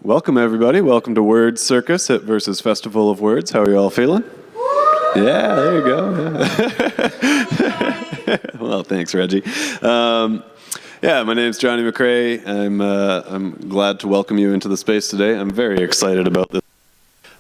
Welcome, everybody. Welcome to Word Circus at versus Festival of Words. How are you all feeling? Yeah, there you go. Yeah. Well, thanks, Reggie. My name's Johnny McRae. I'm glad to welcome you into the space today. I'm very excited about this.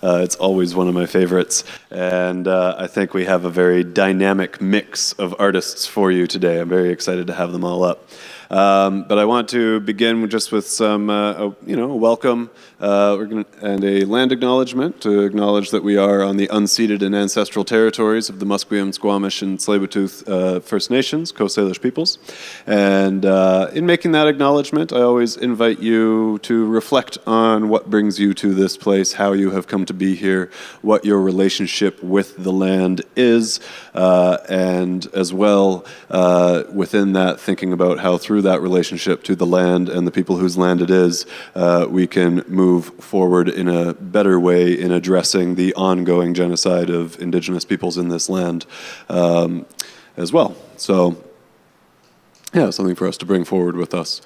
It's always one of my favorites, and I think we have a very dynamic mix of artists for you today. I'm very excited to have them all up. But I want to begin with some, welcome and a land acknowledgement to acknowledge that we are on the unceded and ancestral territories of the Musqueam, Squamish, and Tsleil-Waututh First Nations, Coast Salish peoples. And in making that acknowledgement, I always invite you to reflect on what brings you to this place, how you have come to be here, what your relationship with the land is, and as well, within that, thinking about how through that relationship to the land and the people whose land it is, we can move forward in a better way in addressing the ongoing genocide of Indigenous peoples in this land as well. So, yeah, something for us to bring forward with us.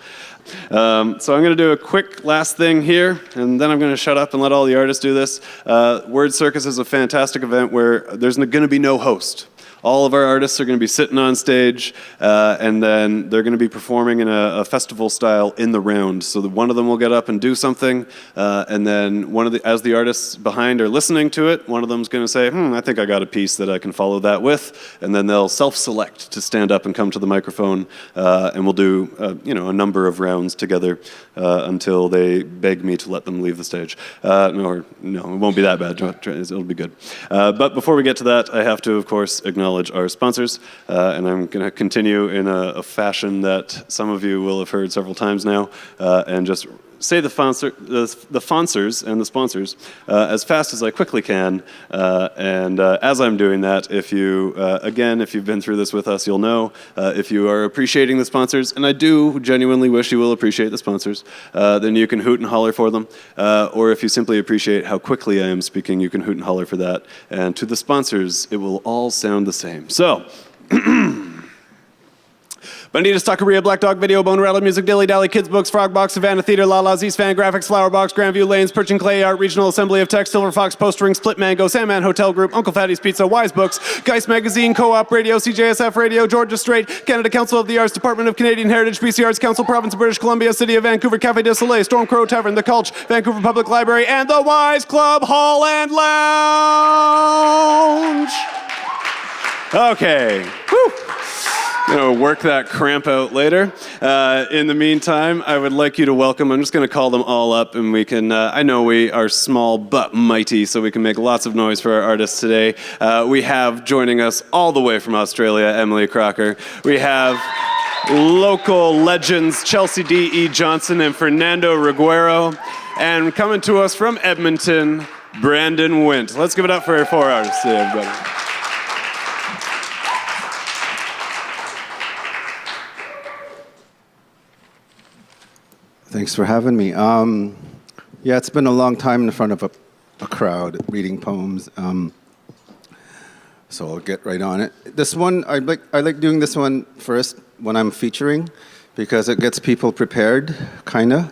So I'm going to do a quick last thing here, and then I'm going to shut up and let all the artists do this. Word Circus is a fantastic event where there's going to be no host. All of our artists are going to be sitting on stage, and then they're going to be performing in a festival style in the round. So one of them will get up and do something, and then as the artists behind are listening to it, one of them's going to say, I think I got a piece that I can follow that with, and then they'll self-select to stand up and come to the microphone, and we'll do a number of rounds together until they beg me to let them leave the stage. No, it won't be that bad. It'll be good. But before we get to that, I have to, of course, acknowledge our sponsors, and I'm going to continue in a fashion that some of you will have heard several times now, and just say the sponsors and the sponsors as fast as I quickly can, and as I'm doing that, if you've been through this with us, you'll know, if you are appreciating the sponsors, and I do genuinely wish you will appreciate the sponsors, then you can hoot and holler for them, or if you simply appreciate how quickly I am speaking, you can hoot and holler for that, and to the sponsors, it will all sound the same. So, Banditas, Taqueria, Black Dog Video, Bone Rattler Music, Dilly Dally, Kids Books, Frog Box, Savannah Theater, Lala's, East Van Graphics, Flower Box, Grandview Lanes, Perch and Clay Art, Regional Assembly of Text, Silver Fox, Postering, Split Mango, Sandman Hotel Group, Uncle Fatty's Pizza, Wise Books, Geist Magazine, Co-op Radio, CJSF Radio, Georgia Strait, Canada Council of the Arts, Department of Canadian Heritage, BC Arts Council, Province of British Columbia, City of Vancouver, Café de Soleil, Storm Crow Tavern, The Culch, Vancouver Public Library, and the Wise Club Hall and Lounge. Okay. Whew. Work that cramp out later. In the meantime, I would like you to welcome, I'm just going to call them all up, and we can, I know we are small but mighty, so we can make lots of noise for our artists today. We have joining us all the way from Australia, Emily Crocker. We have local legends Chelsea D.E. Johnson and Fernando Raguero. And coming to us from Edmonton, Brandon Wint. Let's give it up for our four artists today, everybody. Thanks for having me. It's been a long time in front of a crowd reading poems, so I'll get right on it. This one, I like doing this one first when I'm featuring, because it gets people prepared, kinda.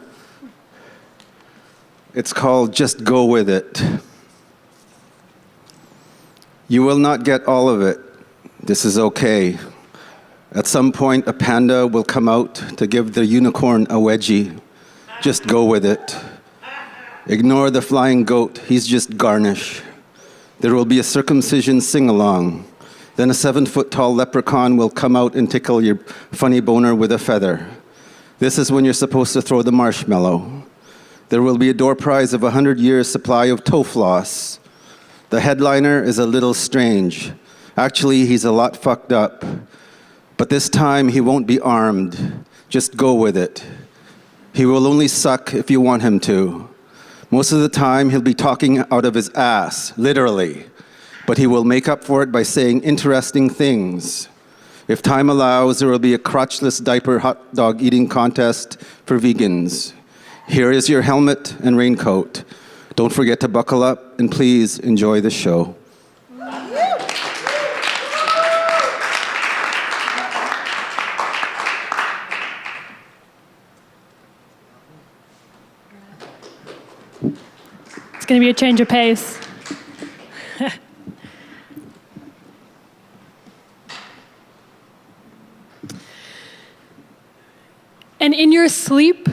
It's called Just Go With It. You will not get all of it. This is okay. At some point, a panda will come out to give the unicorn a wedgie. Just go with it. Ignore the flying goat, he's just garnish. There will be a circumcision sing-along. Then a 7-foot-tall leprechaun will come out and tickle your funny boner with a feather. This is when you're supposed to throw the marshmallow. There will be a door prize of 100 years' supply of toe floss. The headliner is a little strange. Actually, he's a lot fucked up. But this time, he won't be armed. Just go with it. He will only suck if you want him to. Most of the time, he'll be talking out of his ass, literally. But he will make up for it by saying interesting things. If time allows, there will be a crotchless diaper hot dog eating contest for vegans. Here is your helmet and raincoat. Don't forget to buckle up, and please enjoy the show. It's going to be a change of pace. And in your sleep,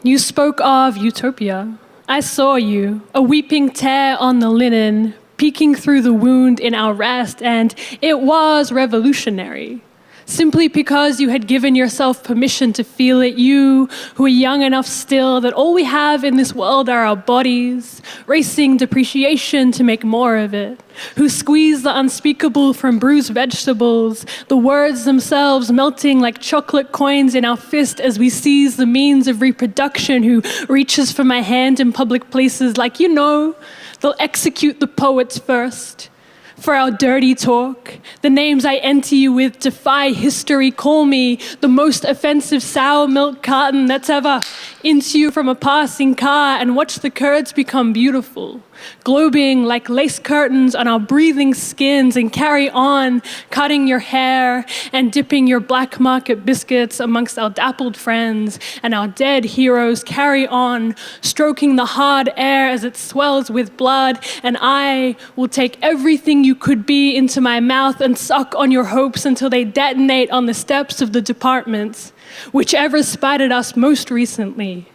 you spoke of utopia. I saw you, a weeping tear on the linen, peeking through the wound in our rest, and it was revolutionary. Simply because you had given yourself permission to feel it, you who are young enough still that all we have in this world are our bodies, racing depreciation to make more of it, who squeeze the unspeakable from bruised vegetables, the words themselves melting like chocolate coins in our fist as we seize the means of reproduction, who reaches for my hand in public places like, you know, they'll execute the poets first. For our dirty talk, the names I enter you with defy history. Call me the most offensive sour milk carton that's ever into you from a passing car, and watch the curds become beautiful, globing like lace curtains on our breathing skins, and carry on cutting your hair and dipping your black market biscuits amongst our dappled friends, and our dead heroes carry on stroking the hard air as it swells with blood, and I will take everything you could be into my mouth and suck on your hopes until they detonate on the steps of the departments, whichever spited us most recently.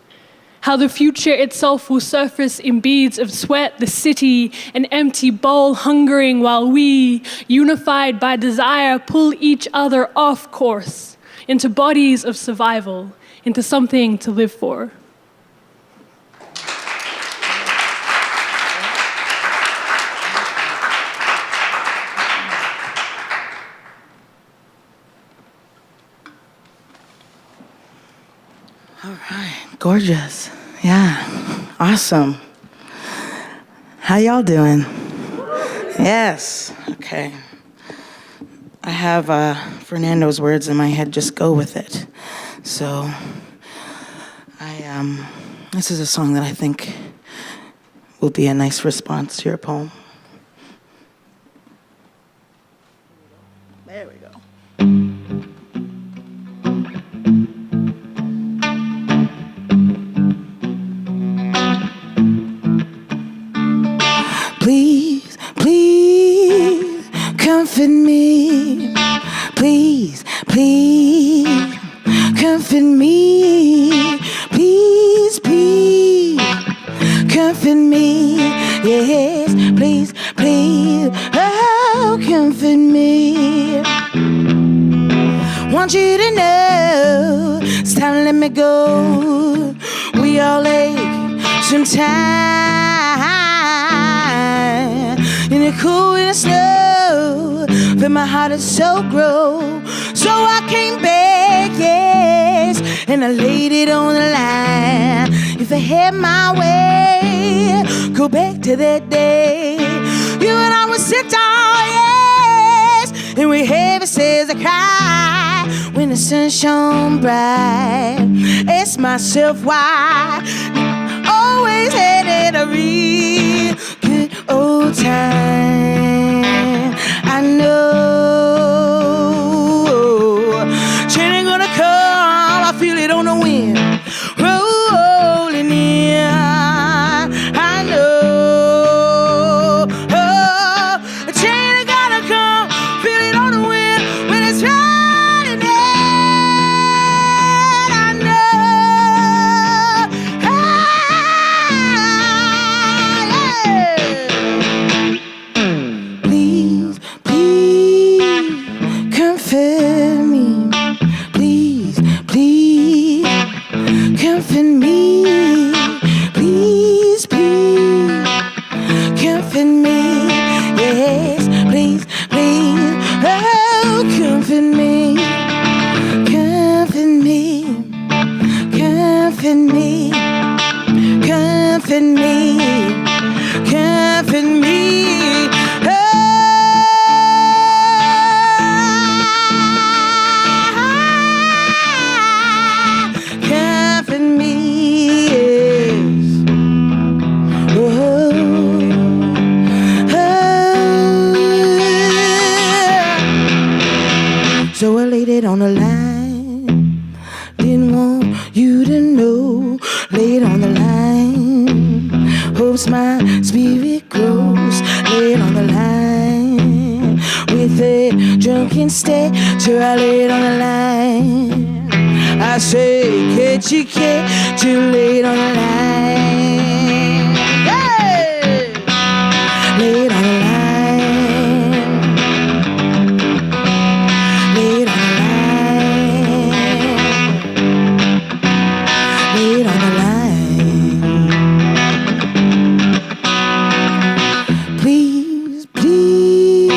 How the future itself will surface in beads of sweat, the city, an empty bowl hungering, while we, unified by desire, pull each other off course into bodies of survival, into something to live for. All right, gorgeous. Yeah, awesome. How y'all doing? Yes, okay. I have Fernando's words in my head, just go with it. So, this is a song that I think will be a nice response to your poem. There we go. Please, please, comfort me. Please, please, comfort me. Please, please, comfort me. Yes, please, please, oh, comfort me. Want you to know it's time to let me go. We all ache sometimes. In the cool and the snow, but my heart is so grown. So I came back, yes, and I laid it on the line. If I had my way, go back to that day. You and I would sit down, yes, and we heavy says I cry when the sun shone bright. Ask myself why. Always had a real good old time. I know change ain't gonna come. I feel it on the wind rolling in. I know change ain't gonna come. Feel it on the wind when it's running in. I know. Please, please, comfort me. Please, please, comfort me. Please, please, comfort me. Yes, please, please, oh, comfort me. Comfort me. Comfort me. Comfort me. Comfort me. Comfort me, yes. Oh, oh. So I laid it on the line. Didn't want you to know. Laid on the line. hopes my spirit grows. Lay it on the line with a drunken stature. I lay it on the line. I say, can't you lay it on the line? Hey! Lay it on the line. Lay it on the line. Lay it on the line. Please, please,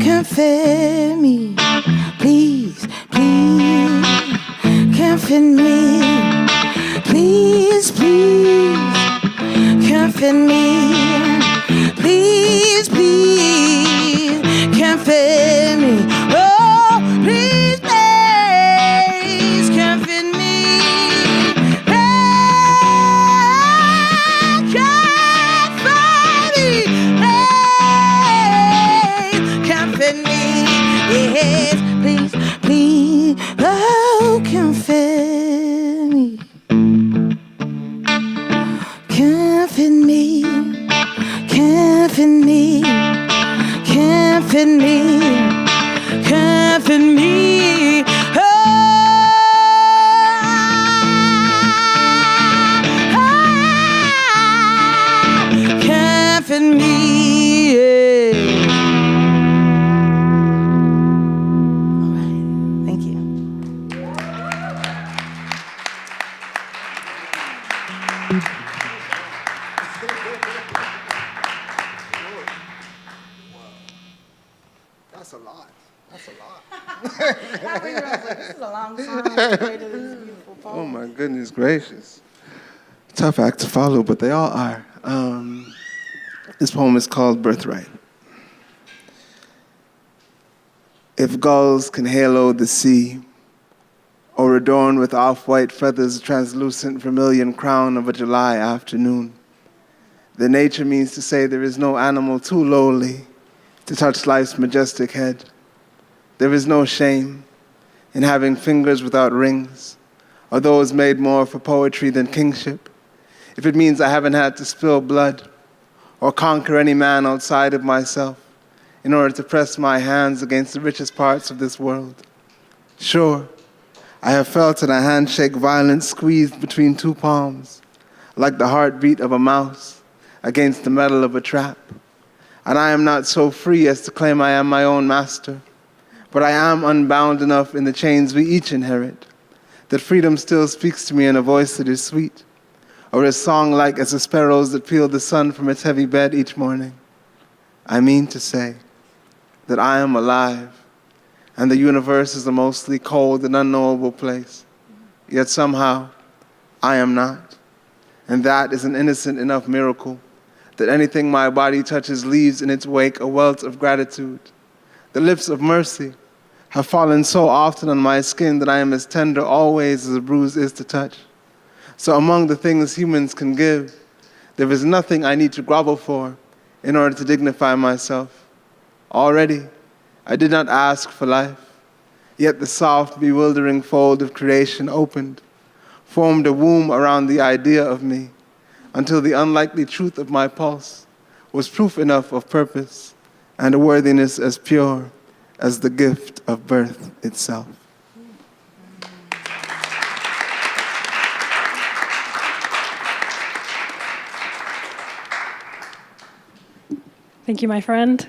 comfort me. Please, please, comfort me. Please, please, comfort me. Please, please, comfort me. Oh, please, please, comfort me. Please, comfort me. Please, comfort me. Yes, please, please, oh, comfort me. Comfort me. Comfort me, comfort me, comfort me. Oh, comfort me. Yeah. All right, thank you. That's a lot. That's a lot. This is a long song. This beautiful poem. Oh my goodness gracious. Tough act to follow, but they all are. This poem is called Birthright. If gulls can halo the sea, or adorn with off-white feathers translucent vermilion crown of a July afternoon, then nature means to say there is no animal too lowly to touch life's majestic head. There is no shame in having fingers without rings, or those made more for poetry than kingship, if it means I haven't had to spill blood or conquer any man outside of myself in order to press my hands against the richest parts of this world. Sure, I have felt in a handshake violence squeezed between two palms, like the heartbeat of a mouse against the metal of a trap. And I am not so free as to claim I am my own master, but I am unbound enough in the chains we each inherit, that freedom still speaks to me in a voice that is sweet, or a song like as the sparrows that peel the sun from its heavy bed each morning. I mean to say that I am alive, and the universe is a mostly cold and unknowable place, yet somehow I am not. And that is an innocent enough miracle that anything my body touches leaves in its wake a wealth of gratitude. The lips of mercy have fallen so often on my skin that I am as tender always as a bruise is to touch. So among the things humans can give, there is nothing I need to grovel for in order to dignify myself. Already, I did not ask for life, yet the soft, bewildering fold of creation opened, formed a womb around the idea of me, until the unlikely truth of my pulse was proof enough of purpose and a worthiness as pure as the gift of birth itself. Thank you, my friend.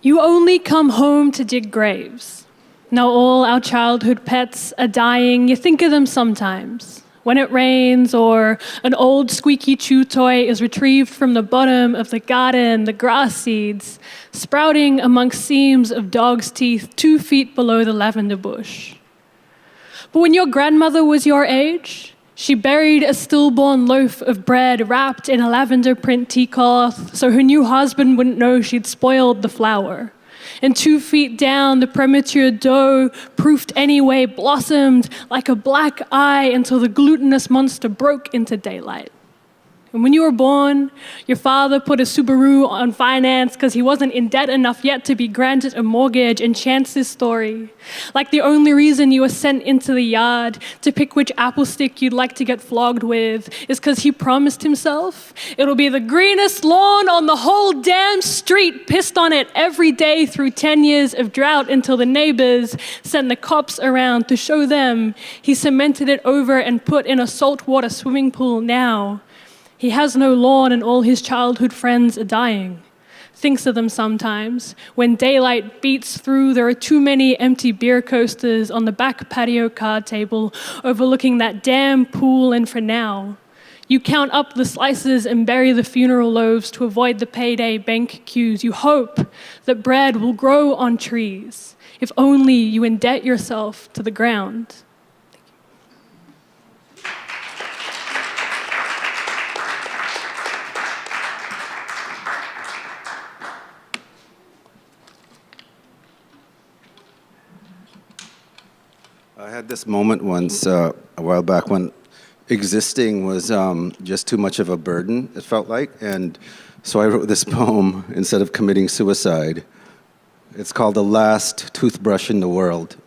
You only come home to dig graves. Now all our childhood pets are dying. You think of them sometimes. When it rains or an old squeaky chew toy is retrieved from the bottom of the garden, the grass seeds sprouting amongst seams of dog's teeth 2 feet below the lavender bush. But when your grandmother was your age, she buried a stillborn loaf of bread wrapped in a lavender print tea cloth so her new husband wouldn't know she'd spoiled the flour. And 2 feet down, the premature dough, proofed anyway, blossomed like a black eye until the glutinous monster broke into daylight. And when you were born, your father put a Subaru on finance because he wasn't in debt enough yet to be granted a mortgage, and chants this story. Like the only reason you were sent into the yard to pick which apple stick you'd like to get flogged with is because he promised himself it'll be the greenest lawn on the whole damn street, pissed on it every day through 10 years of drought until the neighbors sent the cops around to show them he cemented it over and put in a saltwater swimming pool now. He has no lawn and all his childhood friends are dying. Thinks of them sometimes. When daylight beats through, there are too many empty beer coasters on the back patio card table overlooking that damn pool, and for now, you count up the slices and bury the funeral loaves to avoid the payday bank queues. You hope that bread will grow on trees, if only you indebt yourself to the ground. I had this moment once, a while back, when existing was just too much of a burden, it felt like. And so I wrote this poem instead of committing suicide. It's called The Last Toothbrush in the World.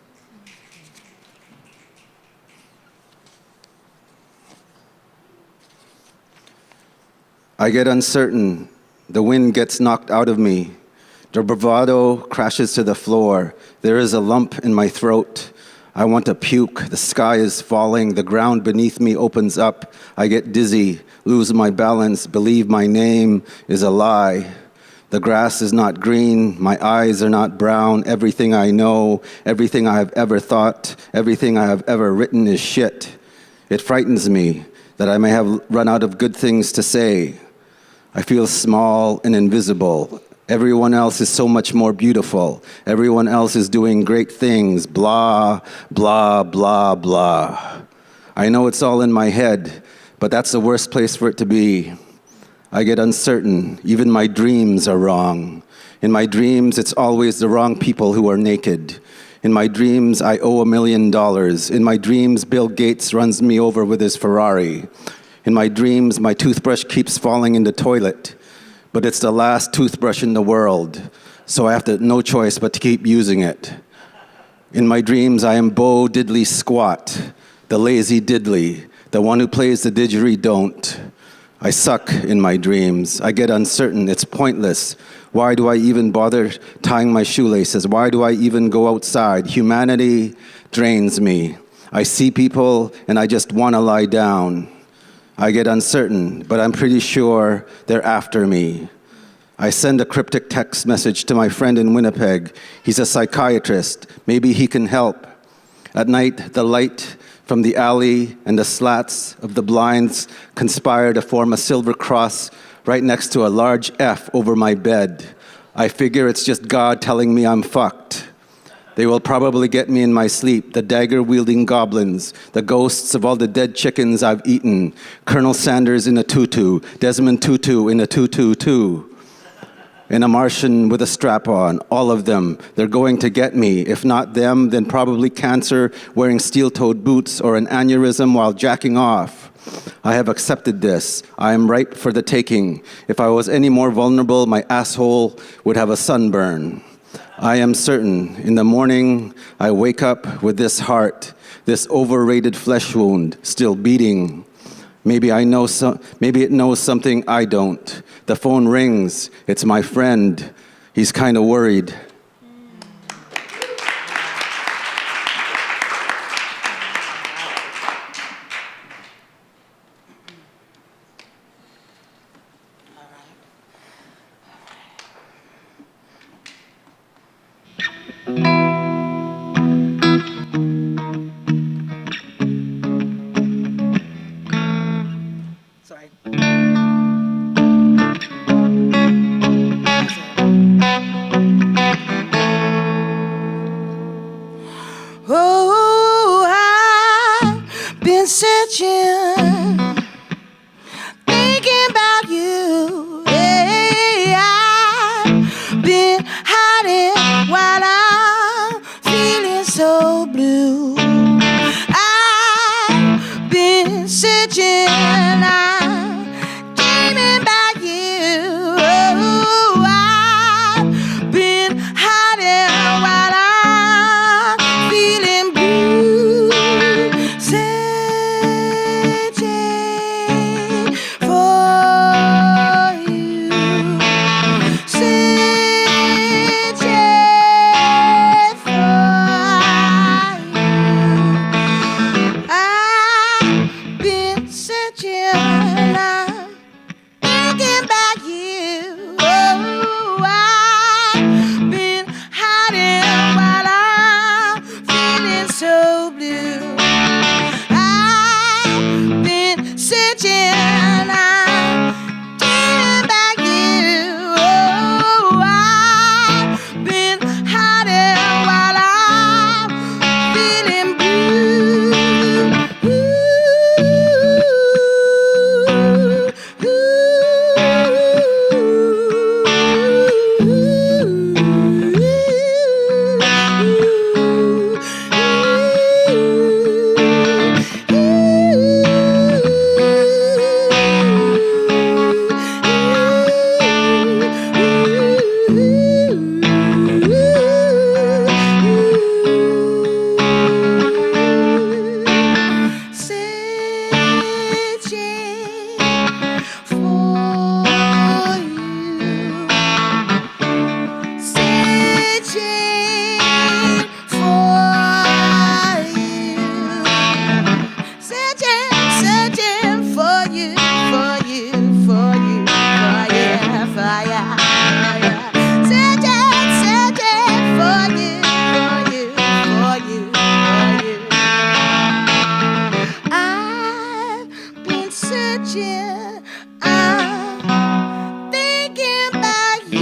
I get uncertain. The wind gets knocked out of me. The bravado crashes to the floor. There is a lump in my throat. I want to puke. The sky is falling. The ground beneath me opens up. I get dizzy, lose my balance, believe my name is a lie. The grass is not green. My eyes are not brown. Everything I know, everything I have ever thought, everything I have ever written is shit. It frightens me that I may have run out of good things to say. I feel small and invisible. Everyone else is so much more beautiful. Everyone else is doing great things. Blah, blah, blah, blah. I know it's all in my head, but that's the worst place for it to be. I get uncertain. Even my dreams are wrong. In my dreams, it's always the wrong people who are naked. In my dreams, I owe $1 million. In my dreams, Bill Gates runs me over with his Ferrari. In my dreams, my toothbrush keeps falling in the toilet. But it's the last toothbrush in the world, so I have no choice but to keep using it. In my dreams, I am Bo Diddley Squat, the lazy diddly, the one who plays the didgeridoo. I suck in my dreams. I get uncertain. It's pointless. Why do I even bother tying my shoelaces? Why do I even go outside? Humanity drains me. I see people and I just want to lie down. I get uncertain, but I'm pretty sure they're after me. I send a cryptic text message to my friend in Winnipeg. He's a psychiatrist. Maybe he can help. At night, the light from the alley and the slats of the blinds conspire to form a silver cross right next to a large F over my bed. I figure it's just God telling me I'm fucked. They will probably get me in my sleep, the dagger-wielding goblins, the ghosts of all the dead chickens I've eaten, Colonel Sanders in a tutu, Desmond Tutu in a tutu too, and a Martian with a strap on, all of them. They're going to get me. If not them, then probably cancer, wearing steel-toed boots, or an aneurysm while jacking off. I have accepted this. I am ripe for the taking. If I was any more vulnerable, my asshole would have a sunburn. I am certain, in the morning, I wake up with this heart, this overrated flesh wound, still beating. Maybe it knows something I don't. The phone rings. It's my friend. He's kind of worried. Sorry. Oh, I've been searching, thinking about you. Hey, I've been hiding while I'm feeling so blue. I've been searching, I'm kitchen. I'm thinking about you.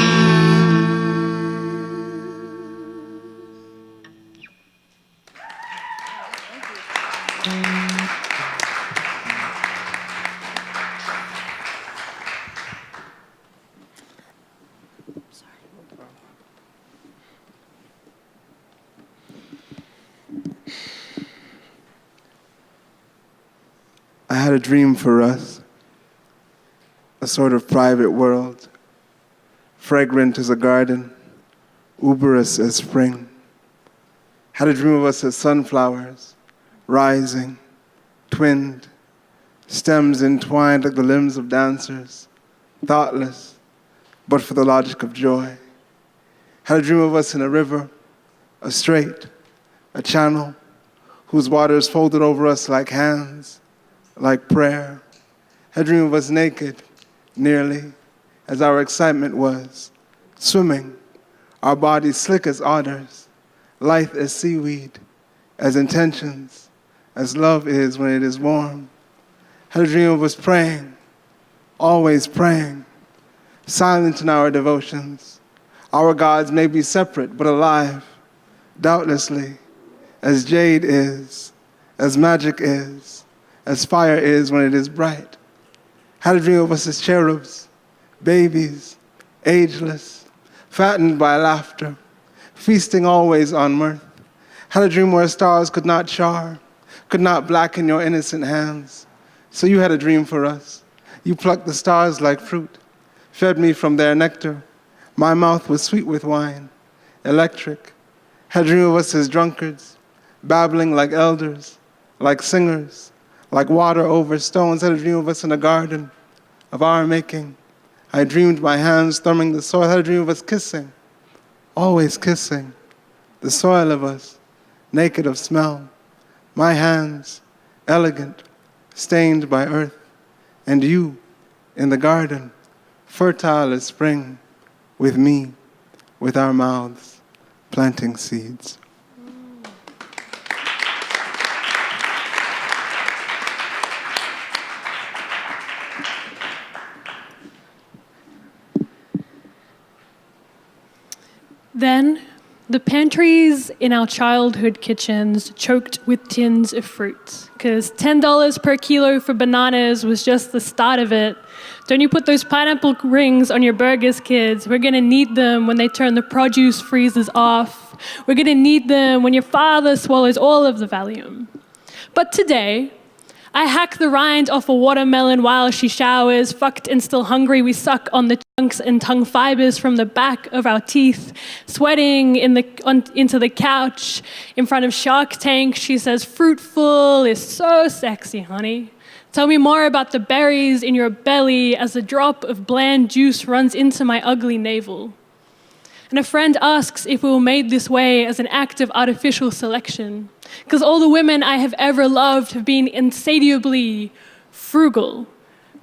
I had a dream for us, a sort of private world, fragrant as a garden, uberous as spring. Had a dream of us as sunflowers, rising, twinned, stems entwined like the limbs of dancers, thoughtless, but for the logic of joy. Had a dream of us in a river, a strait, a channel, whose waters folded over us like hands, like prayer. Had a dream of us naked, nearly, as our excitement was, swimming, our bodies slick as otters, lithe as seaweed, as intentions, as love is when it is warm. Had a dream of us praying, always praying, silent in our devotions. Our gods may be separate, but alive, doubtlessly, as jade is, as magic is, as fire is when it is bright. Had a dream of us as cherubs, babies, ageless, fattened by laughter, feasting always on mirth. Had a dream where stars could not char, could not blacken your innocent hands. So you had a dream for us. You plucked the stars like fruit, fed me from their nectar. My mouth was sweet with wine, electric. Had a dream of us as drunkards, babbling like elders, like singers, like water over stones. Had a dream of us in a garden of our making. I dreamed my hands thumbing the soil. Had a dream of us kissing, always kissing, the soil of us, naked of smell. My hands, elegant, stained by earth, and you in the garden, fertile as spring, with me, with our mouths, planting seeds. Then, the pantries in our childhood kitchens choked with tins of fruit, because $10 per kilo for bananas was just the start of it. Don't you put those pineapple rings on your burgers, kids. We're gonna need them when they turn the produce freezers off. We're gonna need them when your father swallows all of the Valium. But today, I hack the rind off a watermelon while she showers. Fucked and still hungry, we suck on the chunks and tongue fibers from the back of our teeth. Sweating into the couch in front of Shark Tank, she says, "Fruitful is so sexy, honey. Tell me more about the berries in your belly as a drop of bland juice runs into my ugly navel." And a friend asks if we were made this way as an act of artificial selection, because all the women I have ever loved have been insatiably frugal,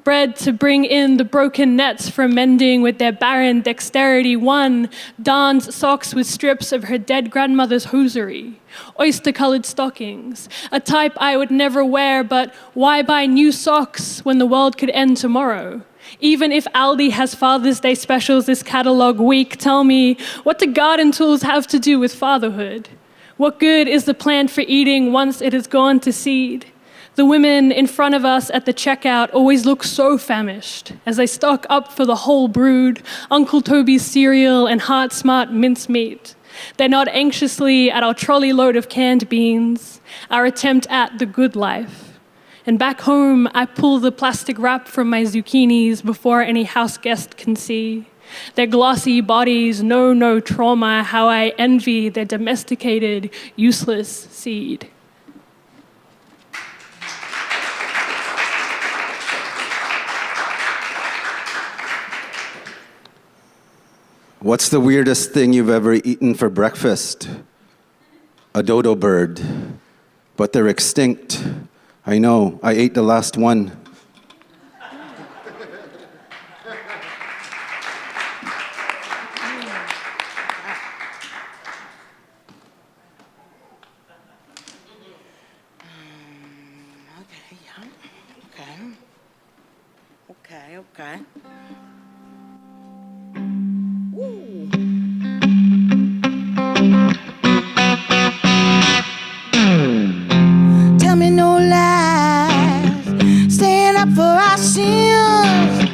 bred to bring in the broken nets for mending with their barren dexterity. One darns socks with strips of her dead grandmother's hosiery, oyster-colored stockings, a type I would never wear, but why buy new socks when the world could end tomorrow? Even if Aldi has Father's Day specials this catalog week, tell me, what do garden tools have to do with fatherhood? What good is the plant for eating once it has gone to seed? The women in front of us at the checkout always look so famished as they stock up for the whole brood, Uncle Toby's cereal and Heart Smart mincemeat. They nod anxiously at our trolley load of canned beans, our attempt at the good life. And back home, I pull the plastic wrap from my zucchinis before any house guest can see. Their glossy bodies know no trauma, how I envy their domesticated, useless seed. What's the weirdest thing you've ever eaten for breakfast? A dodo bird. But they're extinct. I know, I ate the last one. Okay, okay. Tell me no lies, stand up for our sins.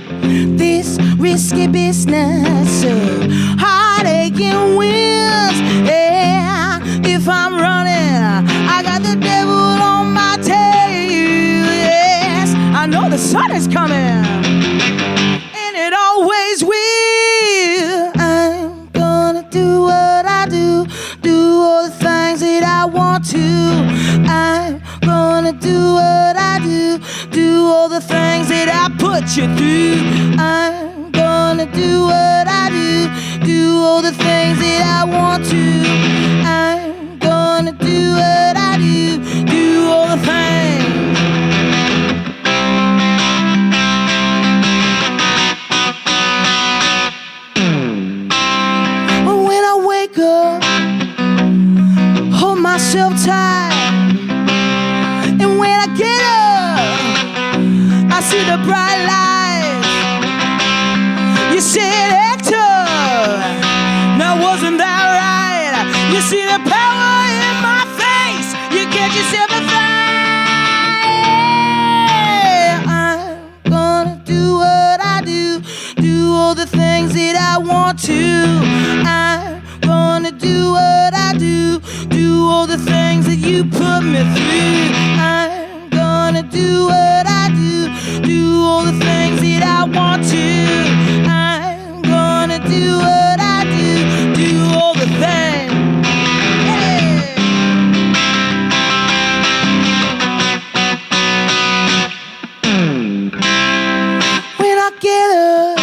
This risky business of heartache and wins. Yeah, if I'm running, I got the devil on my tail. Yes, I know the sun is coming, and it always will. I'm gonna do what I do all the things that I want to. I'm gonna do what I do all the things that I put you through. I'm gonna do what I do all the things that I want to. I'm gonna do what I do all the things. When I wake up, hold myself tight, and when I get up, I see the bright lights. You said, Hector, now wasn't that right? You see the power in my face. You get yourself a thing. I'm gonna do what I do all the things that I want to. I'm gonna do what I do all the things that you put me through. I'm gonna do what I do all the things that I want to. I'm gonna do what I do all the things. When I get up,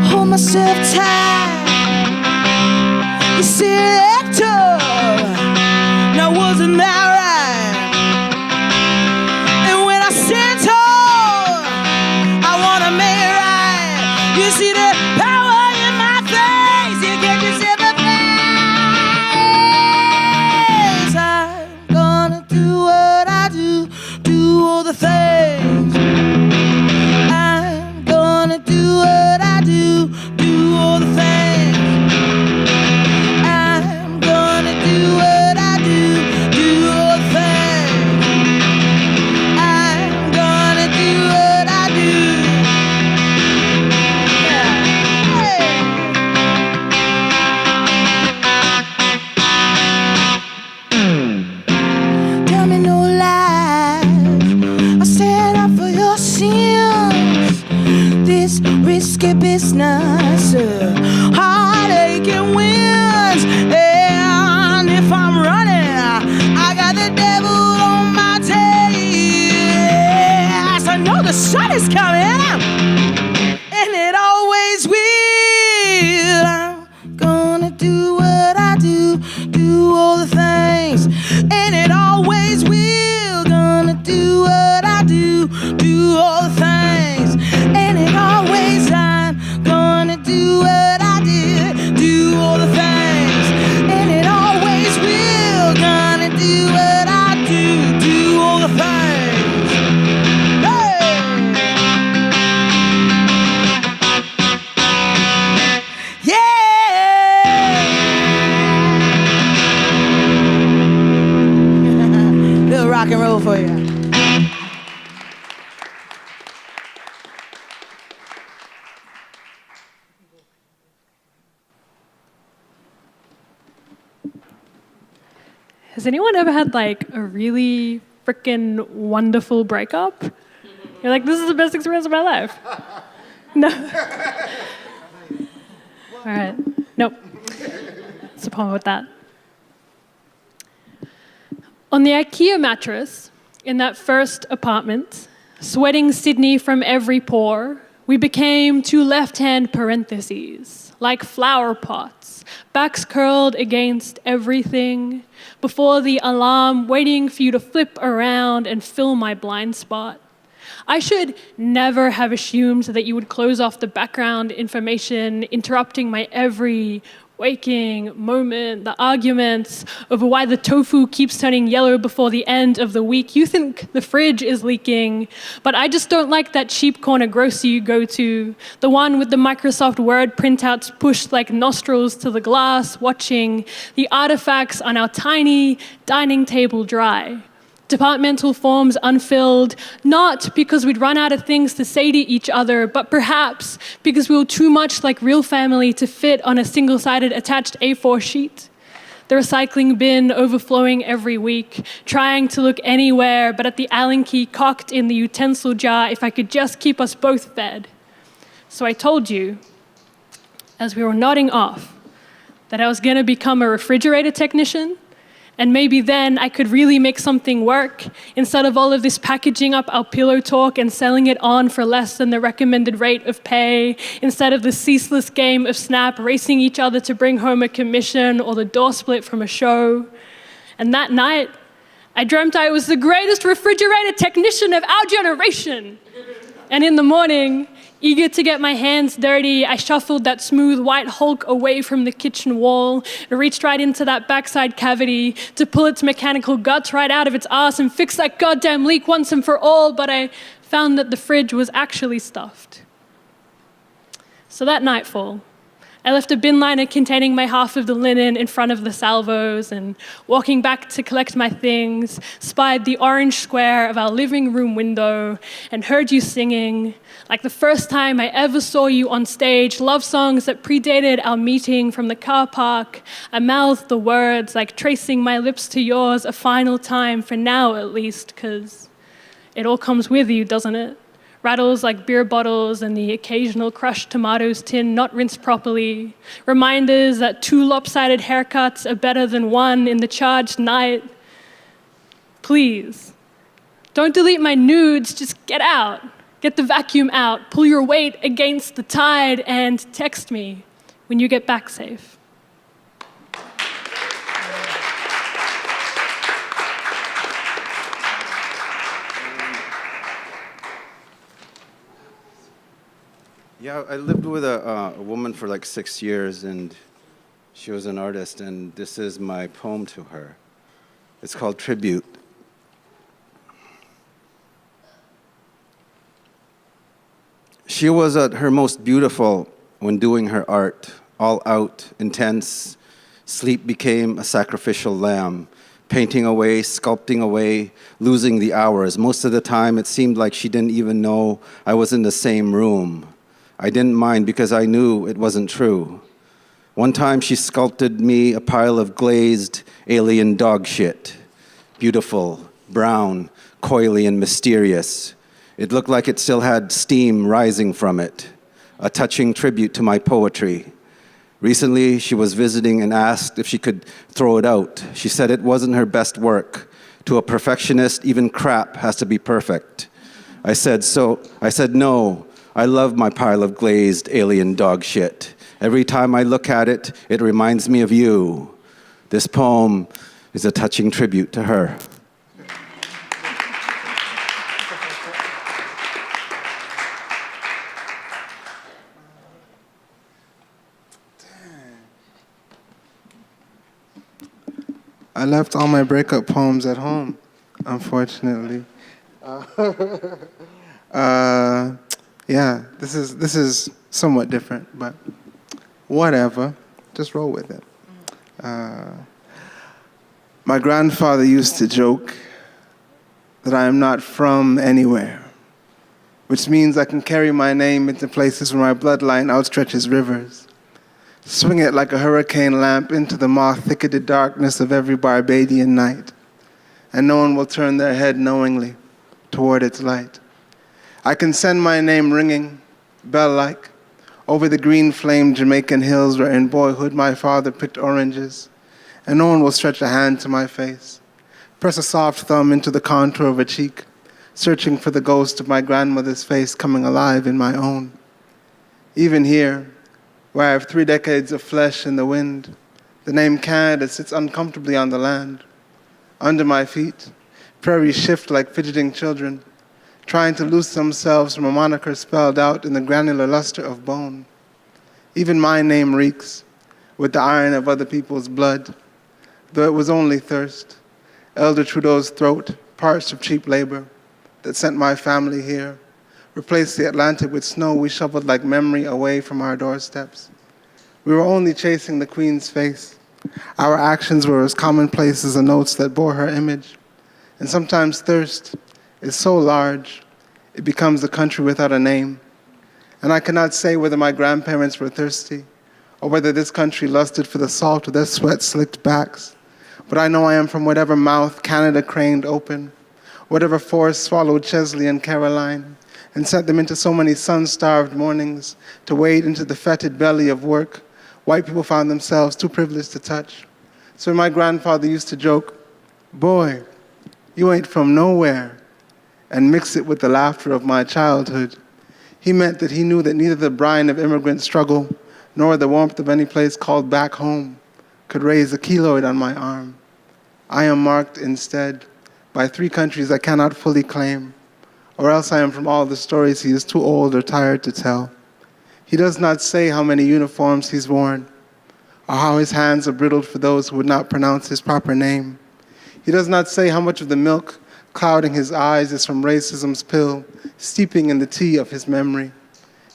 hold myself tight. You said, Hector, now wasn't that right? And when I stand tall, I wanna make it right. You see the power in my face. You get yourself a place. I'm gonna do what I do all the things. I'm gonna do what I do all the things. I'm gonna do what I do all the things. I'm gonna do what I do. Yeah. Hey. Tell me no lies, I stand up for your sins. This risky business of heartache and wins. And if I'm running, I got the devil on my tail. Yes, I know the sun is coming, and it always will. I'm gonna do what I do all the things, and it always will. Gonna do what I do all the things, and it always. I'm gonna do what I do all the things, and it always will. Gonna do what I do all the things. Hey! Yeah! Little rock and roll for you. Has anyone ever had like a really freaking wonderful breakup? You're like, this is the best experience of my life. No. All right. Nope. What's the problem with that? On the IKEA mattress in that first apartment, sweating Sydney from every pore, we became two left-hand parentheses, like flower pots, backs curled against everything, before the alarm waiting for you to flip around and fill my blind spot. I should never have assumed that you would close off the background information, interrupting my every waking moment, the arguments over why the tofu keeps turning yellow before the end of the week. You think the fridge is leaking, but I just don't like that cheap corner grocery you go to, the one with the Microsoft Word printouts pushed like nostrils to the glass, watching the artifacts on our tiny dining table dry. Departmental forms unfilled, not because we'd run out of things to say to each other, but perhaps because we were too much like real family to fit on a single-sided attached A4 sheet. The recycling bin overflowing every week, trying to look anywhere but at the Allen key cocked in the utensil jar if I could just keep us both fed. So I told you, as we were nodding off, that I was going to become a refrigerator technician. And maybe then I could really make something work instead of all of this packaging up our pillow talk and selling it on for less than the recommended rate of pay, instead of the ceaseless game of Snap racing each other to bring home a commission or the door split from a show. And that night, I dreamt I was the greatest refrigerator technician of our generation. And in the morning, eager to get my hands dirty, I shuffled that smooth white hulk away from the kitchen wall and reached right into that backside cavity to pull its mechanical guts right out of its ass and fix that goddamn leak once and for all, but I found that the fridge was actually stuffed. So that nightfall, I left a bin liner containing my half of the linen in front of the salvos and, walking back to collect my things, spied the orange square of our living room window and heard you singing, like the first time I ever saw you on stage, love songs that predated our meeting from the car park. I mouthed the words like tracing my lips to yours a final time, for now at least, 'cause it all comes with you, doesn't it? Rattles like beer bottles and the occasional crushed tomatoes tin not rinsed properly. Reminders that 2 lopsided haircuts are better than 1 in the charged night. Please, don't delete my nudes, just get out. Get the vacuum out, pull your weight against the tide, and text me when you get back safe. Yeah, I lived with a woman for like 6 years, and she was an artist, and this is my poem to her. It's called Tribute. She was at her most beautiful when doing her art, all out, intense. Sleep became a sacrificial lamb, painting away, sculpting away, losing the hours. Most of the time, it seemed like she didn't even know I was in the same room. I didn't mind because I knew it wasn't true. One time she sculpted me a pile of glazed alien dog shit. Beautiful, brown, coily and mysterious. It looked like it still had steam rising from it, a touching tribute to my poetry. Recently, she was visiting and asked if she could throw it out. She said it wasn't her best work. To a perfectionist, even crap has to be perfect. I said no. I love my pile of glazed alien dog shit. Every time I look at it, it reminds me of you. This poem is a touching tribute to her. I left all my breakup poems at home, unfortunately. Yeah, this is somewhat different, but whatever. Just roll with it. My grandfather used to joke that I am not from anywhere, which means I can carry my name into places where my bloodline outstretches rivers. Swing it like a hurricane lamp into the moth-thicketed darkness of every Barbadian night, and no one will turn their head knowingly toward its light. I can send my name ringing, bell-like, over the green-flamed Jamaican hills where in boyhood my father picked oranges, and no one will stretch a hand to my face, press a soft thumb into the contour of a cheek, searching for the ghost of my grandmother's face coming alive in my own. Even here, where I have 3 decades of flesh in the wind, the name Canada sits uncomfortably on the land. Under my feet, prairies shift like fidgeting children, trying to loose themselves from a moniker spelled out in the granular luster of bone. Even my name reeks, with the iron of other people's blood, though it was only thirst. Elder Trudeau's throat, parched of cheap labor, that sent my family here, replaced the Atlantic with snow we shoveled like memory away from our doorsteps. We were only chasing the Queen's face. Our actions were as commonplace as the notes that bore her image. And sometimes thirst is so large, it becomes a country without a name. And I cannot say whether my grandparents were thirsty or whether this country lusted for the salt of their sweat-slicked backs. But I know I am from whatever mouth Canada craned open, whatever force swallowed Chesley and Caroline, and sent them into so many sun-starved mornings to wade into the fetid belly of work white people found themselves too privileged to touch. So my grandfather used to joke, "Boy, you ain't from nowhere," and mix it with the laughter of my childhood. He meant that he knew that neither the brine of immigrant struggle nor the warmth of any place called back home could raise a keloid on my arm. I am marked instead by 3 countries I cannot fully claim, or else I am from all the stories he is too old or tired to tell. He does not say how many uniforms he's worn, or how his hands are brittled for those who would not pronounce his proper name. He does not say how much of the milk clouding his eyes is from racism's pill, steeping in the tea of his memory.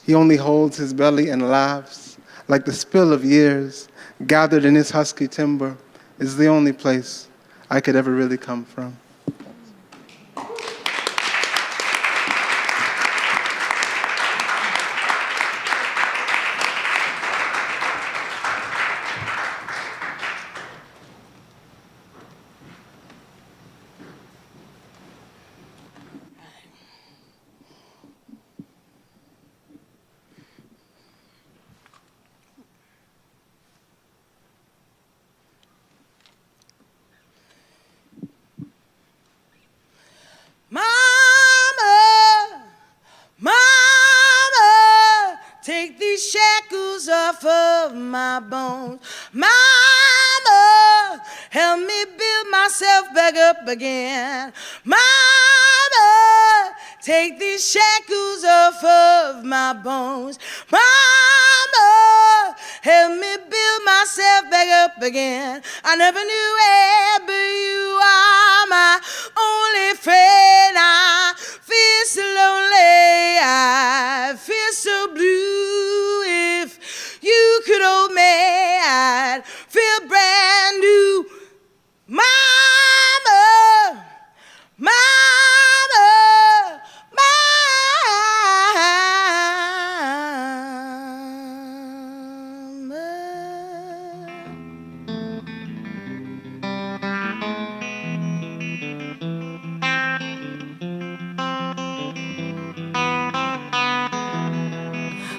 He only holds his belly and laughs, like the spill of years, gathered in his husky timber, is the only place I could ever really come from. Mama, Mama, take these shackles off of my bones. Mama, help me build myself back up again. Mama, take these shackles off of my bones. Mama, help me build myself back up again. I never knew it, but you are my only friend. I feel so lonely, I feel so blue. If you could hold me, I'd feel brand new. Mama, Mama,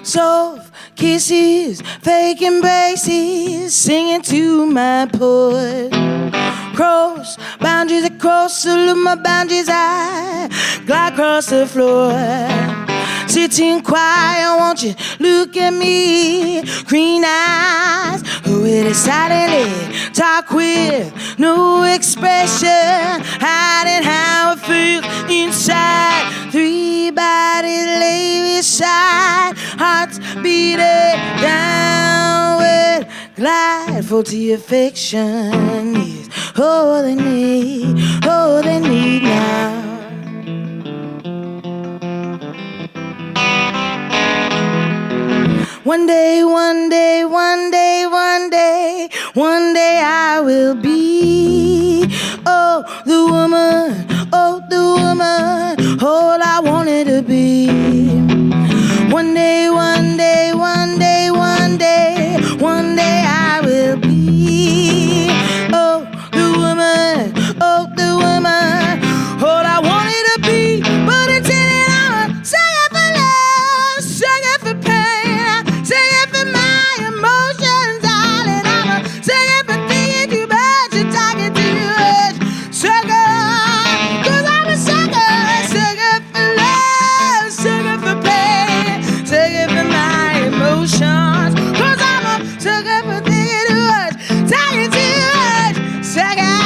soft kisses, fake embraces, singing to my poet. Cross boundaries, across all of my boundaries, I glide across the floor. Sitting quiet, won't you look at me? Green eyes, who will silently talk with no expression, hiding how I feel inside. 3 bodies lay beside, hearts beating downward, glide for the affection is all they need now. One day, one day, one day, one day, one day I will be, oh, the woman, all I wanted to be. One day, one day, one day, one day, one day I will be, oh, the woman, all I wanted to be. But until then I'm singing for love, singing for pain, singing for my emotions, darling. I'm singing for thinking too much and talking too much. Sugar, 'cause I'm a sucker, sugar for love, sugar for pain, sugar for my emotions. 'Cause I'm a sucker for thinking too much, talking too much. Sugar,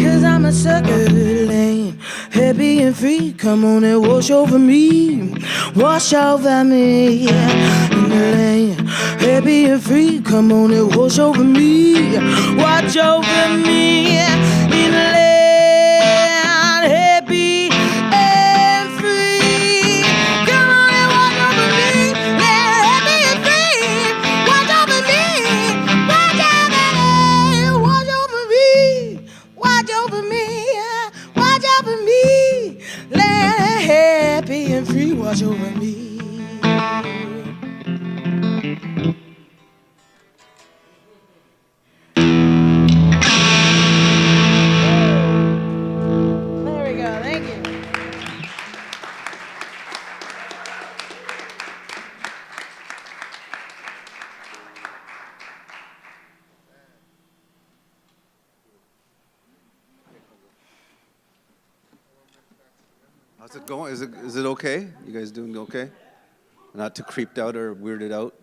'cause I'm a sucker, lane, happy and free. Come on and wash over me, wash over me. And the land, happy and free. Come on and wash over me, watch over me in the land, happy and free. Come on and watch over me, land happy and free. Watch over me, watch over me, watch over me, watch over me, land happy and free. Watch over me. How's it going? Is it okay? You guys doing okay? Not too creeped out or weirded out?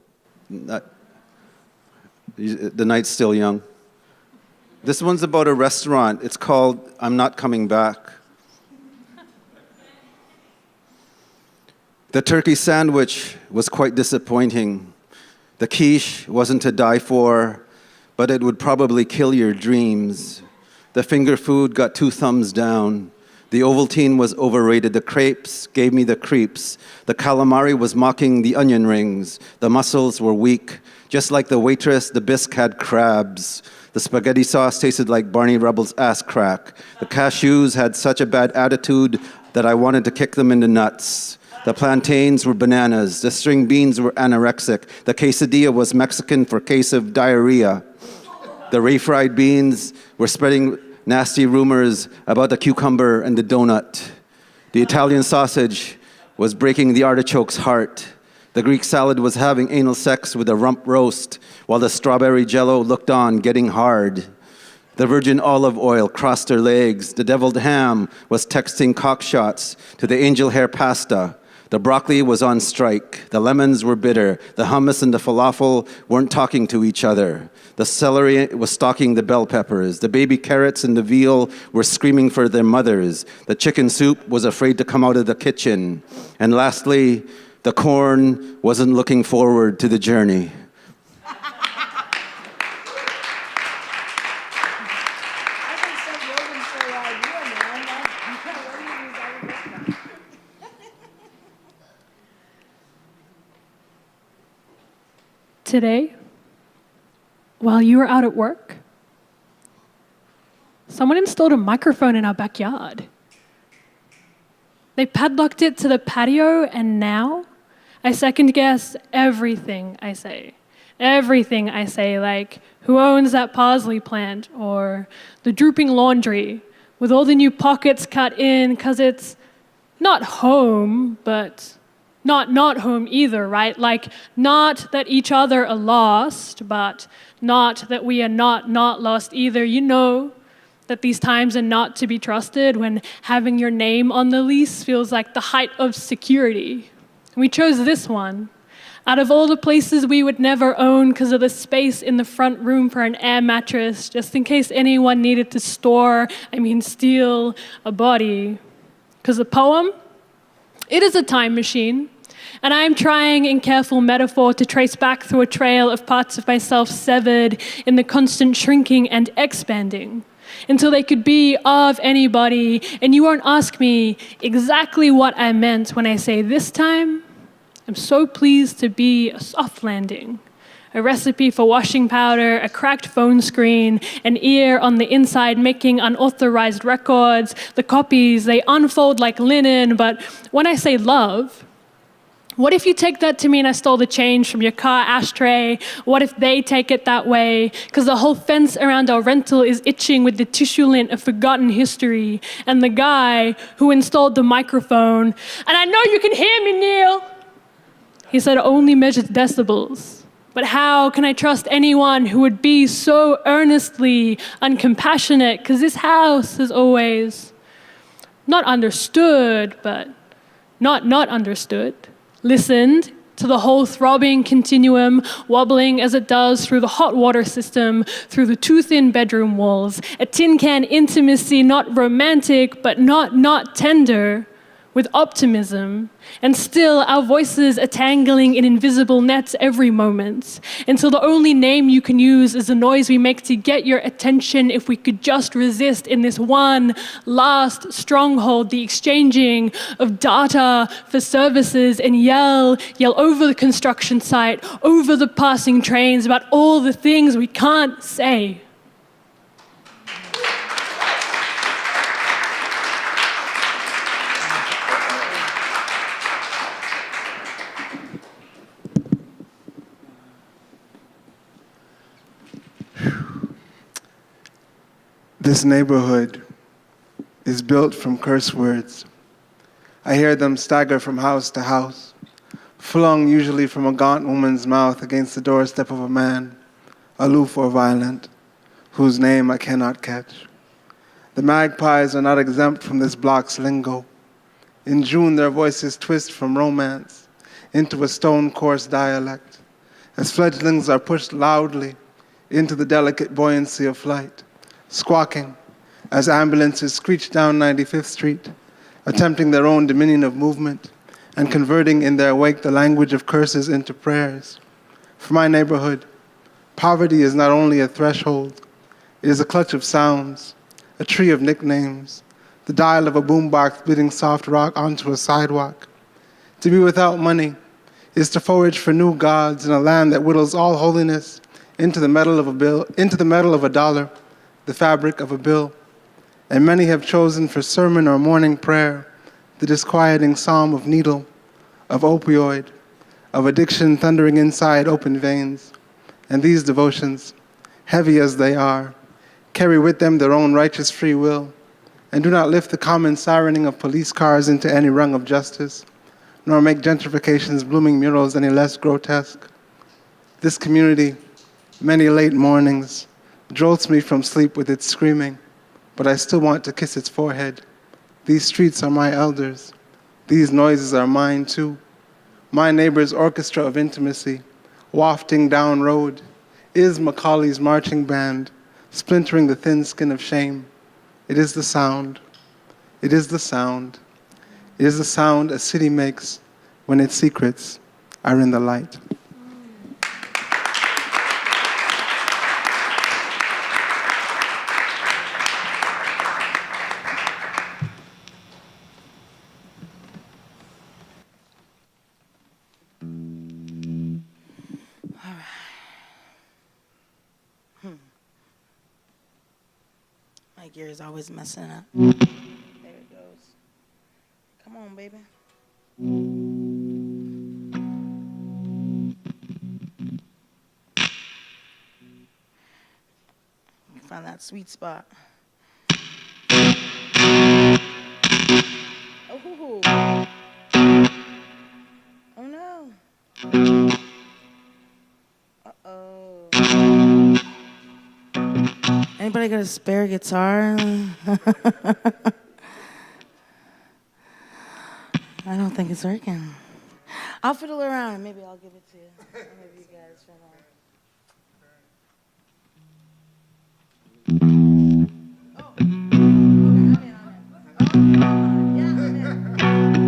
The night's still young. This one's about a restaurant. It's called I'm Not Coming Back. The turkey sandwich was quite disappointing. The quiche wasn't to die for, but it would probably kill your dreams. The finger food got 2 thumbs down. The Ovaltine was overrated. The crepes gave me the creeps. The calamari was mocking the onion rings. The mussels were weak. Just like the waitress, the bisque had crabs. The spaghetti sauce tasted like Barney Rubble's ass crack. The cashews had such a bad attitude that I wanted to kick them into nuts. The plantains were bananas. The string beans were anorexic. The quesadilla was Mexican for case of diarrhea. The refried beans were spreading nasty rumors about the cucumber and the donut. The Italian sausage was breaking the artichoke's heart. The Greek salad was having anal sex with a rump roast, while the strawberry jello looked on, getting hard. The virgin olive oil crossed her legs. The deviled ham was texting cockshots to the angel hair pasta. The broccoli was on strike. The lemons were bitter. The hummus and the falafel weren't talking to each other. The celery was stalking the bell peppers. The baby carrots and the veal were screaming for their mothers. The chicken soup was afraid to come out of the kitchen. And lastly, the corn wasn't looking forward to the journey. Today, while you were out at work, someone installed a microphone in our backyard. They padlocked it to the patio, and now I second guess everything I say. Everything I say, like who owns that parsley plant, or the drooping laundry with all the new pockets cut in, because it's not home, but not home either, right? Like, not that each other are lost, but not that we are not lost either. You know that these times are not to be trusted when having your name on the lease feels like the height of security. We chose this one. Out of all the places we would never own because of the space in the front room for an air mattress, just in case anyone needed to steal a body. Because the poem, it is a time machine, and I am trying in careful metaphor to trace back through a trail of parts of myself severed in the constant shrinking and expanding until they could be of anybody, and you won't ask me exactly what I meant when I say this time, I'm so pleased to be a soft landing. A recipe for washing powder, a cracked phone screen, an ear on the inside making unauthorized records. The copies, they unfold like linen, but when I say love, what if you take that to mean I stole the change from your car ashtray? What if they take it that way? Because the whole fence around our rental is itching with the tissue lint of forgotten history. And the guy who installed the microphone, and I know you can hear me, Neil, he said only measured decibels. But how can I trust anyone who would be so earnestly uncompassionate? Because this house is always not understood, but not understood. Listened to the whole throbbing continuum, wobbling as it does through the hot water system, through the too thin bedroom walls, a tin can intimacy, not romantic, but not tender, with optimism, and still our voices are tangling in invisible nets every moment, until the only name you can use is the noise we make to get your attention. If we could just resist in this one last stronghold, the exchanging of data for services, and yell over the construction site, over the passing trains, about all the things we can't say. This neighborhood is built from curse words. I hear them stagger from house to house, flung usually from a gaunt woman's mouth against the doorstep of a man, aloof or violent, whose name I cannot catch. The magpies are not exempt from this block's lingo. In June, their voices twist from romance into a stone-coarse dialect, as fledglings are pushed loudly into the delicate buoyancy of flight, squawking as ambulances screech down 95th Street, attempting their own dominion of movement and converting in their wake the language of curses into prayers. For my neighborhood, poverty is not only a threshold, it is a clutch of sounds, a tree of nicknames, the dial of a boombox beating soft rock onto a sidewalk. To be without money is to forage for new gods in a land that whittles all holiness into the metal of a dollar, the fabric of a bill. And many have chosen for sermon or morning prayer the disquieting psalm of needle, of opioid, of addiction thundering inside open veins. And these devotions, heavy as they are, carry with them their own righteous free will, and do not lift the common sirening of police cars into any rung of justice, nor make gentrification's blooming murals any less grotesque. This community, many late mornings, jolts me from sleep with its screaming, but I still want to kiss its forehead. These streets are my elders. These noises are mine too. My neighbor's orchestra of intimacy, wafting down road, is Macaulay's marching band, splintering the thin skin of shame. It is the sound. It is the sound. It is the sound a city makes when its secrets are in the light. My gear is always messing up. There it goes. Come on, baby. Find that sweet spot. Oh. Oh no. Uh-oh. Anybody got a spare guitar? I don't think it's working. I'll fiddle around and maybe I'll give it to you. One of you guys from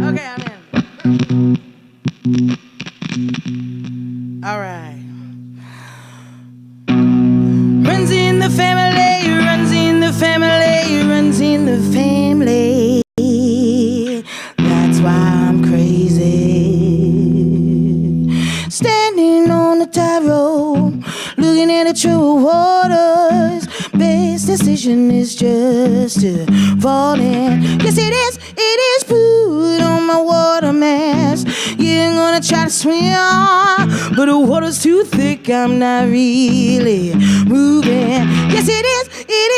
Okay, I'm in. All right. Runs in the family, runs in the family, runs in the family. That's why I'm crazy. Standing on the tightrope, looking at the true waters. Best decision is just to fall in. Yes, it is put on my water mask. Yeah, I'm gonna try to swim, but the water's too thick, I'm not really moving. Yes, it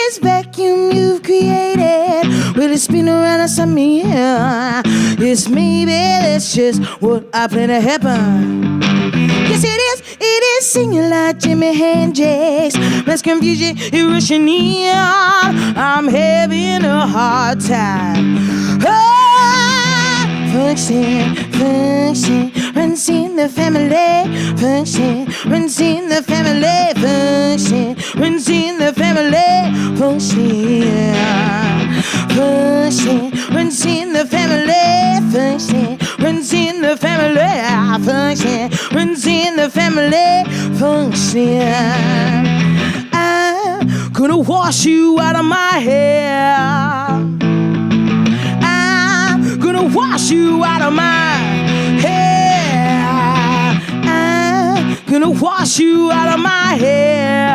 is vacuum you've created. Will it spin around inside me? Yes, maybe that's just what I plan to happen. Yes, it is singing like Jimi Hendrix. Mass confusion, irrational. I'm having a hard time. Oh, function, rinsing the family function, rinsing the family function, rinsing the family function, function, rinsing the family function, rinsing the family function, rinsing the family function. I'm gonna wash you out of my hair. I'm gonna wash you out of my hair. I'm gonna wash you out of my hair.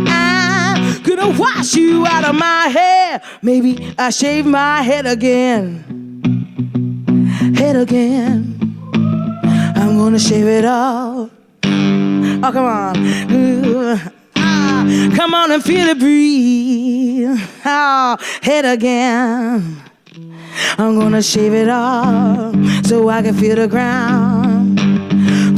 I'm gonna wash you out of my hair. Maybe I shave my head again. Head again. I'm gonna shave it off. Oh, come on. Come on and feel the breeze. Oh, head again. I'm gonna shave it off so I can feel the ground.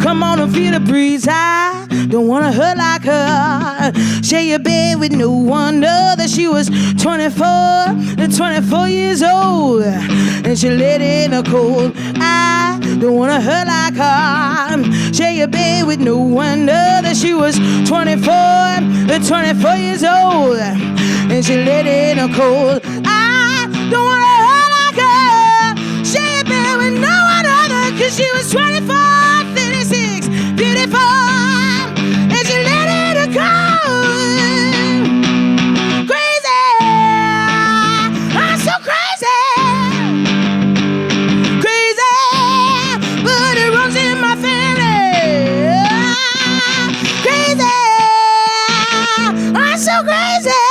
Come on and feel the breeze. I don't wanna hurt like her. Share your bed with no wonder that she was 24 years old, and she laid in the cold. I don't wanna hurt like her. Share your bed with no wonder that she was 24 years old, and she laid in the cold. I don't wanna hurt like her. Share your bed with no one other, 'cause she was 24, 36, beautiful, and she laid in the cold. Crazy, I'm so crazy. Crazy, but it runs in my family. Crazy, I'm so crazy.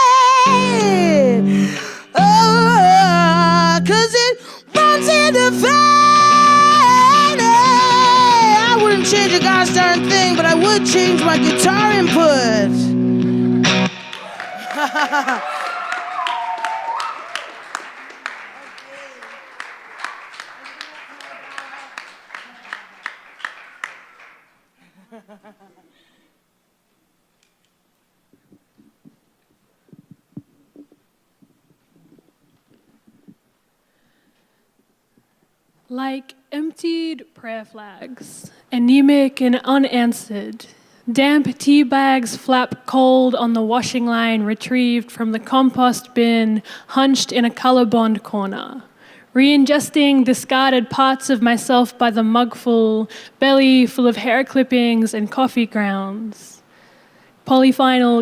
Oh, 'cause it runs in the family. I wouldn't change a gosh darn thing, but I would change my guitar input. Like emptied prayer flags, anemic and unanswered, damp tea bags flap cold on the washing line retrieved from the compost bin, hunched in a colorbond corner, re-ingesting discarded parts of myself by the mugful, belly full of hair clippings and coffee grounds. Polyvinyl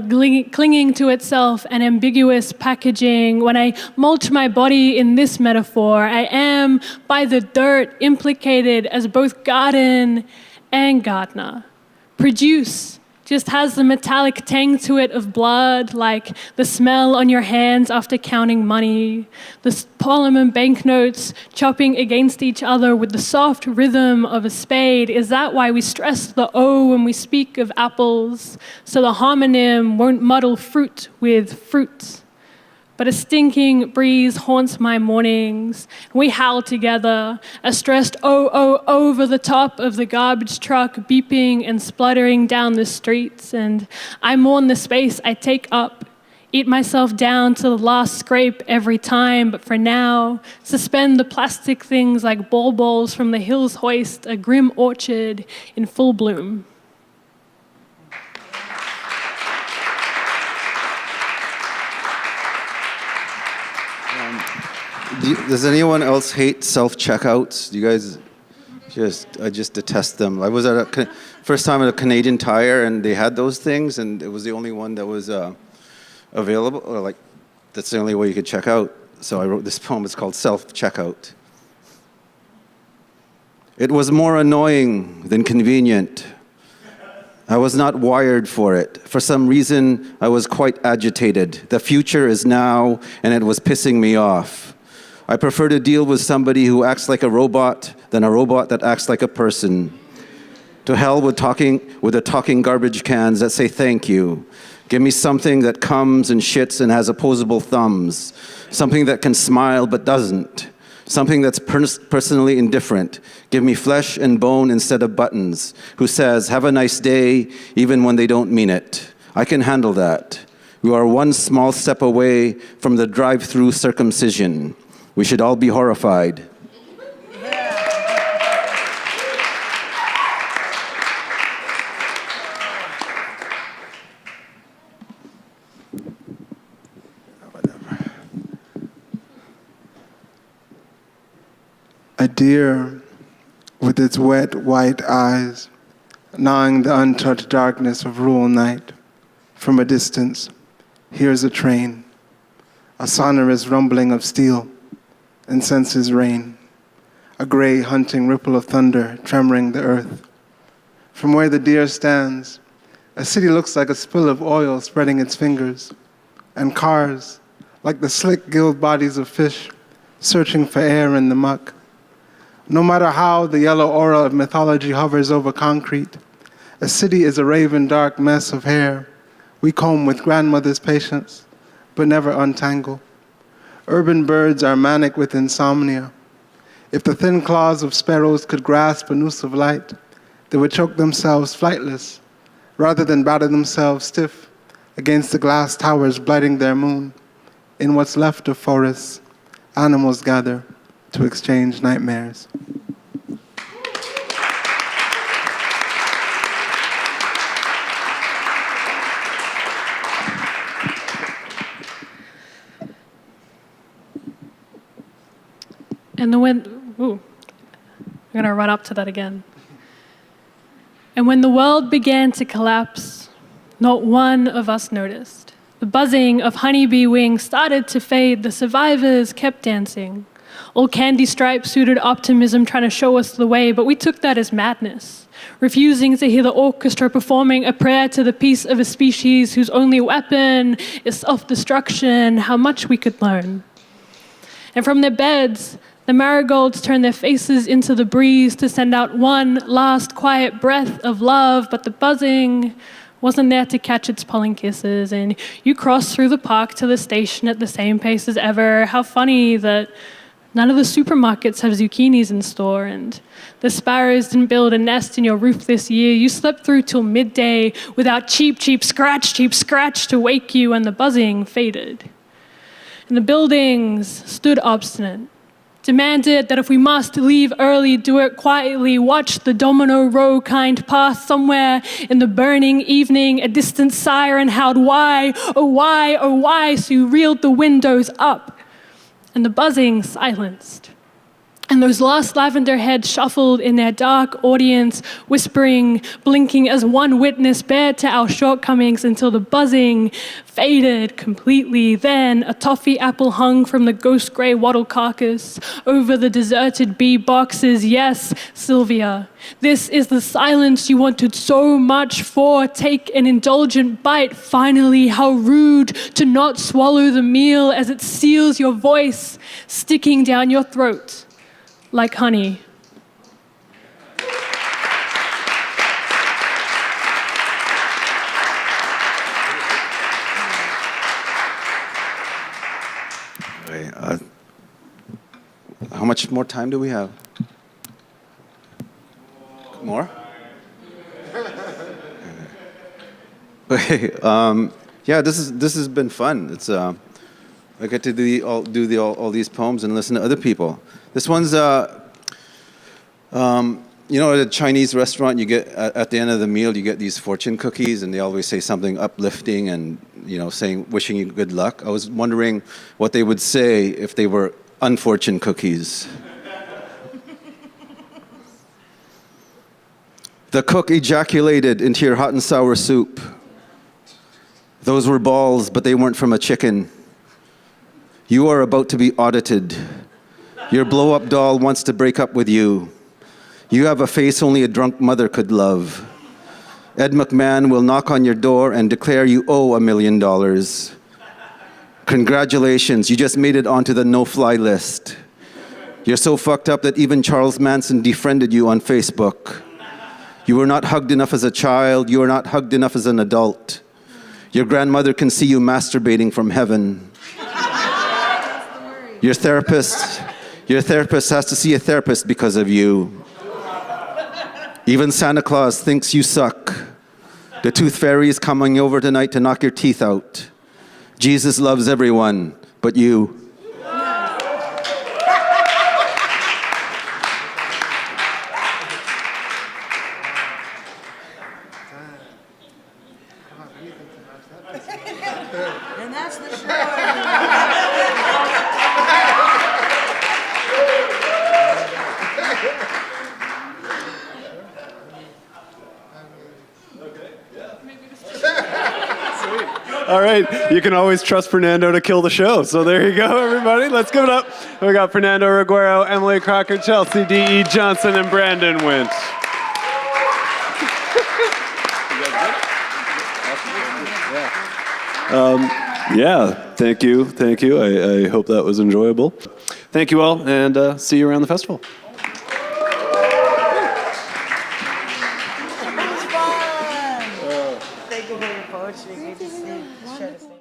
clinging to itself and ambiguous packaging. When I mulch my body in this metaphor, I am, by the dirt, implicated as both garden and gardener. Produce just has the metallic tang to it of blood, like the smell on your hands after counting money, the polymer banknotes chopping against each other with the soft rhythm of a spade. Is that why we stress the O when we speak of apples, so the homonym won't muddle fruit with fruit? But a stinking breeze haunts my mornings. We howl together, a stressed oh over the top of the garbage truck beeping and spluttering down the streets, and I mourn the space I take up, eat myself down to the last scrape every time, but for now, suspend the plastic things like balls from the hills hoist, a grim orchard in full bloom. Does anyone else hate self-checkouts? Do you guys I just detest them. I was at first time at a Canadian Tire, and they had those things, and it was the only one that was available, or like, that's the only way you could check out. So I wrote this poem. It's called Self-Checkout. It was more annoying than convenient. I was not wired for it. For some reason, I was quite agitated. The future is now, and it was pissing me off. I prefer to deal with somebody who acts like a robot than a robot that acts like a person. To hell with the talking garbage cans that say thank you. Give me something that comes and shits and has opposable thumbs. Something that can smile but doesn't. Something that's personally indifferent. Give me flesh and bone instead of buttons. Who says, have a nice day, even when they don't mean it. I can handle that. We are one small step away from the drive-through circumcision. We should all be horrified. A deer with its wet white eyes, gnawing the untouched darkness of rural night. From a distance, hears a train, a sonorous rumbling of steel, and senses rain, a gray hunting ripple of thunder tremoring the earth. From where the deer stands, a city looks like a spill of oil spreading its fingers, and cars, like the slick gilled bodies of fish, searching for air in the muck. No matter how the yellow aura of mythology hovers over concrete, a city is a raven dark mess of hair we comb with grandmother's patience, but never untangle. Urban birds are manic with insomnia. If the thin claws of sparrows could grasp a noose of light, they would choke themselves flightless, rather than batter themselves stiff against the glass towers blighting their moon. In what's left of forests, animals gather to exchange nightmares. And I'm gonna run up to that again. And when the world began to collapse, not one of us noticed. The buzzing of honeybee wings started to fade. The survivors kept dancing. All candy-striped suited optimism trying to show us the way, but we took that as madness, refusing to hear the orchestra performing a prayer to the peace of a species whose only weapon is self-destruction. How much we could learn. And from their beds, the marigolds turned their faces into the breeze to send out one last quiet breath of love, but the buzzing wasn't there to catch its pollen kisses, and you crossed through the park to the station at the same pace as ever. How funny that none of the supermarkets have zucchinis in store, and the sparrows didn't build a nest in your roof this year. You slept through till midday without cheep scratch to wake you, and the buzzing faded. And the buildings stood obstinate, demanded that if we must leave early, do it quietly, watch the domino row kind pass somewhere in the burning evening. A distant siren howled, why, oh why, oh why, so you reeled the windows up, and the buzzing silenced. And those last lavender heads shuffled in their dark audience, whispering, blinking as one witness bared to our shortcomings until the buzzing faded completely. Then a toffee apple hung from the ghost gray wattle carcass over the deserted bee boxes. Yes, Sylvia, this is the silence you wanted so much for. Take an indulgent bite. Finally, how rude to not swallow the meal as it seals your voice, sticking down your throat like honey. How much more time do we have? More? Okay. Yeah, this has been fun. It's I get to do all these poems and listen to other people. This one's at a Chinese restaurant, you get at the end of the meal, you get these fortune cookies, and they always say something uplifting and wishing you good luck. I was wondering what they would say if they were unfortunate cookies. The cook ejaculated into your hot and sour soup. Those were balls, but they weren't from a chicken. You are about to be audited. Your blow-up doll wants to break up with you. You have a face only a drunk mother could love. Ed McMahon will knock on your door and declare you owe $1 million. Congratulations, you just made it onto the no-fly list. You're so fucked up that even Charles Manson defriended you on Facebook. You were not hugged enough as a child. You were not hugged enough as an adult. Your grandmother can see you masturbating from heaven. Your therapist has to see a therapist because of you. Even Santa Claus thinks you suck. The tooth fairy is coming over tonight to knock your teeth out. Jesus loves everyone, but you. And that's the show. All right, you can always trust Fernando to kill the show. So there you go, everybody. Let's give it up. We got Fernando Raguero, Emily Crocker, Chelsea D.E. Johnson, and Brandon Wint. Yeah, thank you. I hope that was enjoyable. Thank you all, and see you around the festival. Thank you for your poetry. Good to see you.